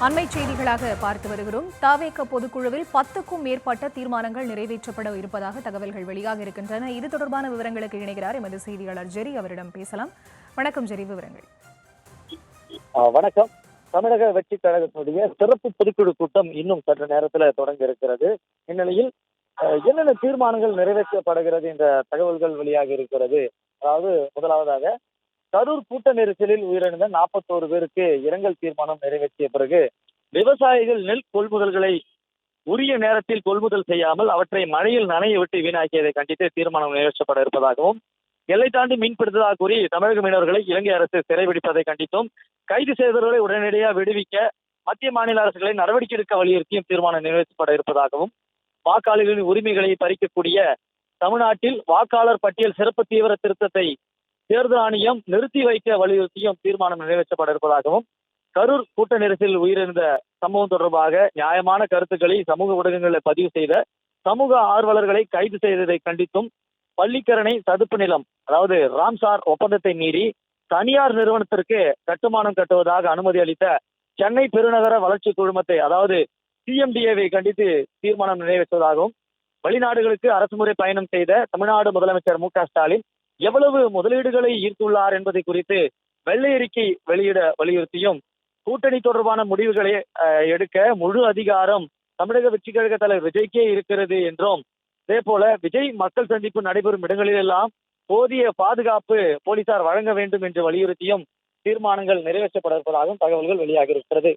அண்மை செய்திகளாக பார்த்து வருகிறோம். தவேக பொதுக்குழுவில் 10க்கும் மேற்பட்ட தீர்மானங்கள் நிறைவேற்றப்பட இருப்பதாக தகவல்கள் வெளியாக இருக்கின்றன. இது தொடர்பான விவரங்களுக்கு இணைகிறார் எமது செய்தியாளர் ஜெரி. அவரிடம் பேசலாம். வணக்கம் ஜெரி, விவரங்கள். வணக்கம். தமிழக வெற்றி கழகத்தினுடைய சிறப்பு பொதுக்குழு கூட்டம் இன்னும் சற்று நேரத்தில் தொடங்க இருக்கிறது. இந்நிலையில் என்னென்ன தீர்மானங்கள் நிறைவேற்றப்படுகிறது என்ற தகவல்கள் வெளியாக இருக்கிறது. அதாவது முதலாவதாக கரூர் கூட்ட நெரிசலில் உயிரிழந்த 41 பேருக்கு இரங்கல் தீர்மானம் நிறைவேற்றிய பிறகு விவசாயிகள் நெல் கொள்முதல்களை உரிய நேரத்தில் கொள்முதல் செய்யாமல் அவற்றை மழையில் நனைய விட்டு வீணாக்கியதை கண்டித்து தீர்மானம் நிறைவேற்றப்பட இருப்பதாகவும், எல்லை தாண்டி மீன்பிடித்ததாக கூறி தமிழக மீனவர்களை இலங்கை அரசு சிறைபிடிப்பதை கண்டித்தும், கைது செய்தவர்களை உடனடியாக விடுவிக்க மத்திய மாநில அரசுகளை நடவடிக்கை எடுக்க வலியுறுத்தியும் தீர்மானம் நிறைவேற்றப்பட இருப்பதாகவும், வாக்காளர்களின் உரிமைகளை பறிக்கக்கூடிய தமிழ்நாட்டில் வாக்காளர் பட்டியல் சிறப்பு தீவிர திருத்தத்தை தேர்தல் ஆணையம் நிறுத்தி வைக்க வலியுறுத்தியும் தீர்மானம் நிறைவேற்றப்பட இருப்பதாகவும், கரூர் கூட்ட நெரிசலில் உயிரிழந்த சம்பவம் தொடர்பாக நியாயமான கருத்துக்களை சமூக ஊடகங்களில் பதிவு செய்த சமூக ஆர்வலர்களை கைது செய்ததை கண்டித்தும், பள்ளிக்கரணை சதுப்பு நிலம் அதாவது ராம்சார் ஒப்பந்தத்தை மீறி தனியார் நிறுவனத்திற்கு கட்டுமானம் கட்டுவதாக அனுமதி அளித்த சென்னை பெருநகர வளர்ச்சி குழுமத்தை அதாவது சிஎம்டிஏவை கண்டித்து தீர்மானம் நிறைவேற்றுவதாகவும், வெளிநாடுகளுக்கு அரசுமுறை பயணம் செய்த தமிழ்நாடு முதலமைச்சர் மு.க.ஸ்டாலின் எவ்வளவு முதலீடுகளை ஈர்த்துள்ளார் என்பதை குறித்து வெள்ளை அறிக்கை வெளியிட வலியுறுத்தியும், கூட்டணி தொடர்பான முடிவுகளை எடுக்க முழு அதிகாரம் தமிழக வெற்றி கழக தலைவர் விஜய்க்கே இருக்கிறது என்றும், அதே போல விஜய் மக்கள் சந்திப்பு நடைபெறும் இடங்களிலெல்லாம் போதிய பாதுகாப்பு போலீசார் வழங்க வேண்டும் என்று வலியுறுத்தியும் தீர்மானங்கள் நிறைவேற்றப்பட இருப்பதாகவும் தகவல்கள் வெளியாக இருக்கிறது.